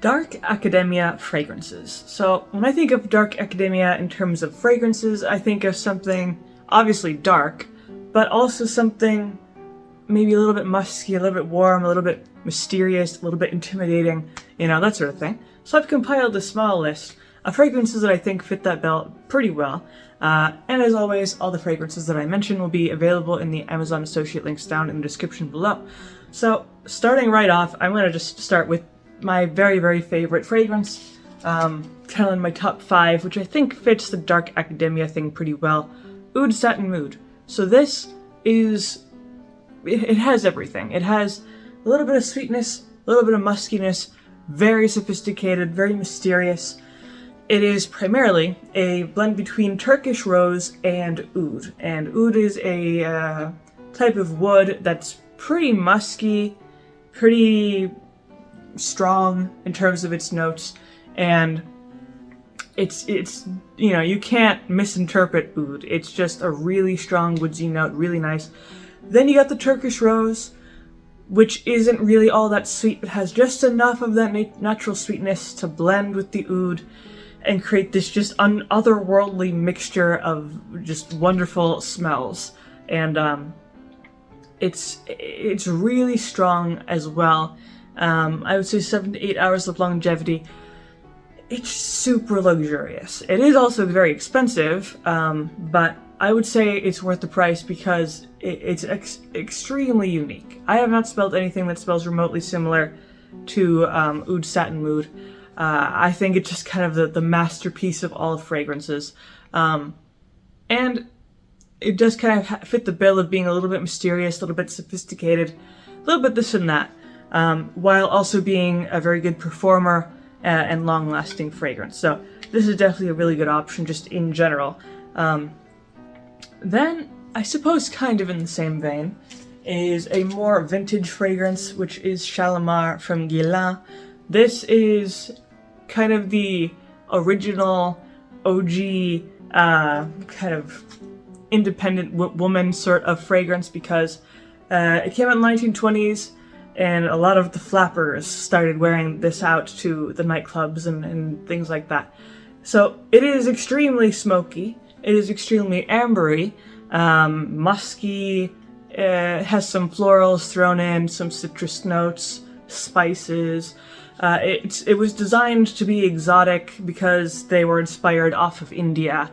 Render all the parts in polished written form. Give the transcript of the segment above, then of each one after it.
Dark Academia fragrances. So when I think of Dark Academia in terms of fragrances, I think of something obviously dark, but also something maybe a little bit musky, a little bit warm, a little bit mysterious, a little bit intimidating, that sort of thing. So I've compiled a small list of fragrances that I think fit that bill pretty well. And as always, all the fragrances that I mention will be available in the Amazon associate links down in the description below. So starting right off, I'm going to just start with my very, very favorite fragrance, kind of in my top 5, which I think fits the Dark Academia thing pretty well. Oud Satin Mood. So this is, it has everything. It has a little bit of sweetness, a little bit of muskiness, very sophisticated, very mysterious. It is primarily a blend between Turkish rose and oud. And oud is a type of wood that's pretty musky, pretty strong in terms of its notes, and it's you can't misinterpret oud. It's just a really strong woodsy note, really nice. Then you got the Turkish rose, which isn't really all that sweet, but has just enough of that natural sweetness to blend with the oud and create this just otherworldly mixture of just wonderful smells. And it's really strong as well. I would say 7 to 8 hours of longevity. It's super luxurious. It is also very expensive, but I would say it's worth the price because it's extremely unique. I have not smelled anything that smells remotely similar to Oud Satin Mood. I think it's just kind of the masterpiece of all fragrances. And it does kind of fit the bill of being a little bit mysterious, a little bit sophisticated, a little bit this and that, while also being a very good performer and long-lasting fragrance. So this is definitely a really good option just in general. Then, I suppose kind of in the same vein, is a more vintage fragrance, which is Shalomar from Guerlain. This is kind of the original OG kind of independent woman sort of fragrance because it came out in the 1920s, and a lot of the flappers started wearing this out to the nightclubs and things like that. So it is extremely smoky, it is extremely ambery, musky, has some florals thrown in, some citrus notes, spices. It was designed to be exotic because they were inspired off of India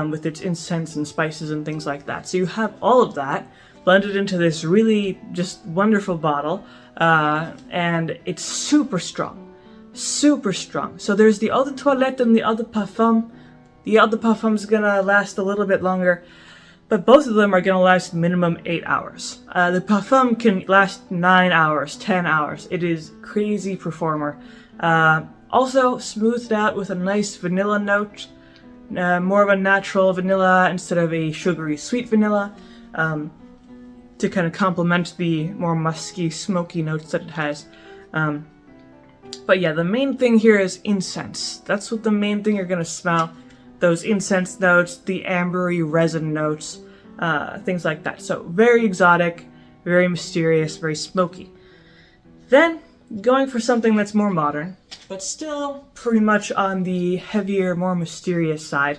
with its incense and spices and things like that. So you have all of that blended into this really just wonderful bottle, and it's super strong, super strong. So there's the Eau de Toilette and the Eau de Parfum. The Eau de Parfum is gonna last a little bit longer, but both of them are gonna last minimum 8 hours. The Parfum can last 9 hours, 10 hours. It is crazy performer. Also smoothed out with a nice vanilla note, more of a natural vanilla instead of a sugary sweet vanilla, to kind of complement the more musky, smoky notes that it has. But yeah, the main thing here is incense. That's what the main thing you're gonna smell. Those incense notes, the ambery resin notes, things like that. So very exotic, very mysterious, very smoky. Then, going for something that's more modern, but still pretty much on the heavier, more mysterious side,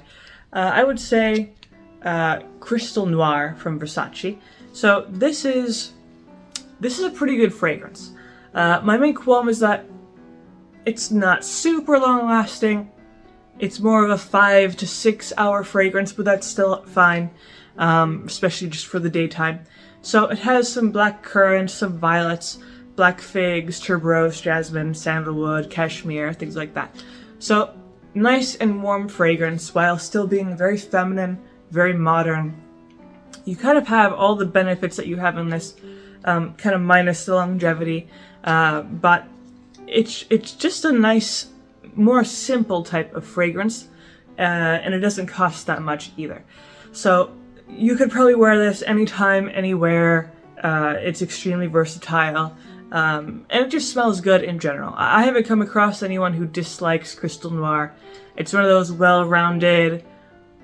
I would say Crystal Noir from Versace. So this is a pretty good fragrance. My main qualm is that it's not super long lasting. It's more of a 5 to 6 hour fragrance, but that's still fine, especially just for the daytime. So it has some black currant, some violets, black figs, tuberose, jasmine, sandalwood, cashmere, things like that. So nice and warm fragrance while still being very feminine, very modern. You kind of have all the benefits that you have in this, kind of minus the longevity, but it's just a nice, more simple type of fragrance, and it doesn't cost that much either. So you could probably wear this anytime, anywhere. It's extremely versatile, and it just smells good in general. I haven't come across anyone who dislikes Crystal Noir. It's one of those well-rounded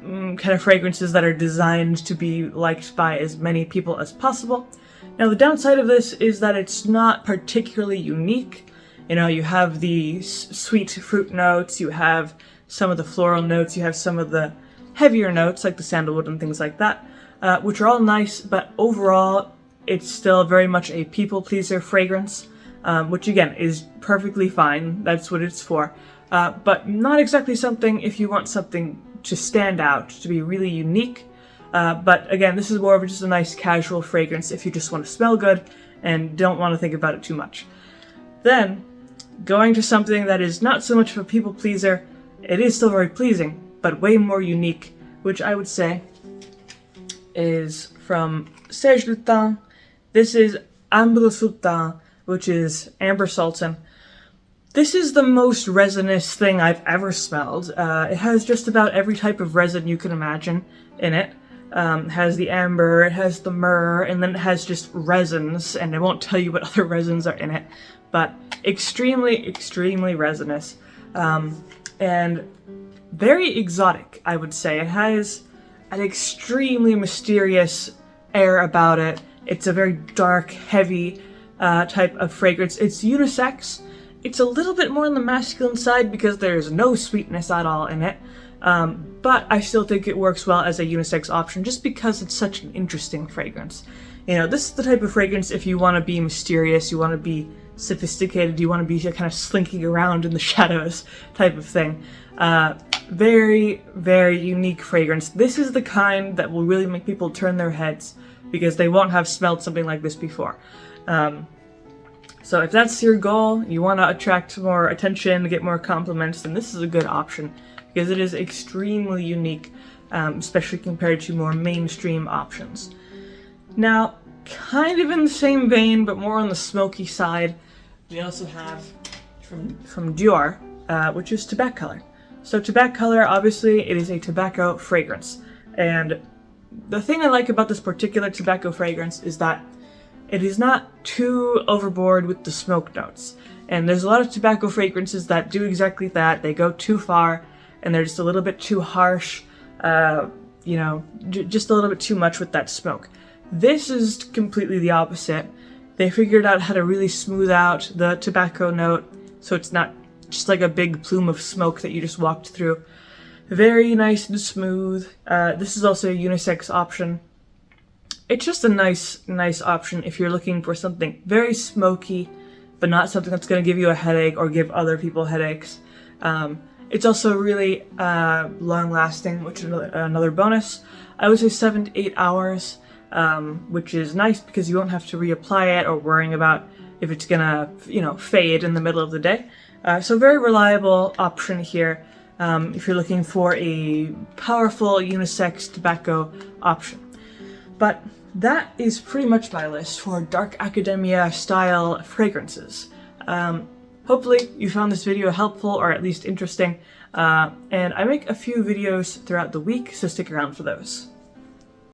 kind of fragrances that are designed to be liked by as many people as possible. Now the downside of this is that it's not particularly unique. You know, you have the sweet fruit notes, you have some of the floral notes, you have some of the heavier notes like the sandalwood and things like that, which are all nice, but overall it's still very much a people pleaser fragrance, which again is perfectly fine. That's what it's for. But not exactly something if you want something to stand out, to be really unique. But again, this is more of just a nice casual fragrance if you just want to smell good and don't want to think about it too much. Then, going to something that is not so much of a people pleaser, it is still very pleasing, but way more unique, which I would say is from Sultan. This is Amber Sultan, which is Amber Sultan. This is the most resinous thing I've ever smelled. It has just about every type of resin you can imagine in it. It has the amber, it has the myrrh, and then it has just resins, and I won't tell you what other resins are in it, but extremely, extremely resinous, and very exotic, I would say. It has an extremely mysterious air about it. It's a very dark, heavy type of fragrance. It's unisex. It's a little bit more on the masculine side because there's no sweetness at all in it. But I still think it works well as a unisex option just because it's such an interesting fragrance. You know, this is the type of fragrance if you want to be mysterious, you want to be sophisticated, you want to be kind of slinking around in the shadows type of thing. Very, very unique fragrance. This is the kind that will really make people turn their heads because they won't have smelled something like this before. So if that's your goal, you want to attract more attention, get more compliments, then this is a good option because it is extremely unique, especially compared to more mainstream options. Now, kind of in the same vein, but more on the smoky side, we also have from Dior, which is Tobac Color. So Tobac Color, obviously, it is a tobacco fragrance. And the thing I like about this particular tobacco fragrance is that it is not too overboard with the smoke notes. And there's a lot of tobacco fragrances that do exactly that. They go too far, and they're just a little bit too harsh, you know, just a little bit too much with that smoke. This is completely the opposite. They figured out how to really smooth out the tobacco note, so it's not just like a big plume of smoke that you just walked through. Very nice and smooth. This is also a unisex option. It's just a nice option if you're looking for something very smoky, but not something that's going to give you a headache or give other people headaches. It's also really long-lasting, which is another bonus. I would say 7 to 8 hours, which is nice because you won't have to reapply it or worrying about if it's gonna, you know, fade in the middle of the day. So very reliable option here if you're looking for a powerful unisex tobacco option. But that is pretty much my list for dark academia style fragrances. Hopefully you found this video helpful or at least interesting, and I make a few videos throughout the week, so stick around for those.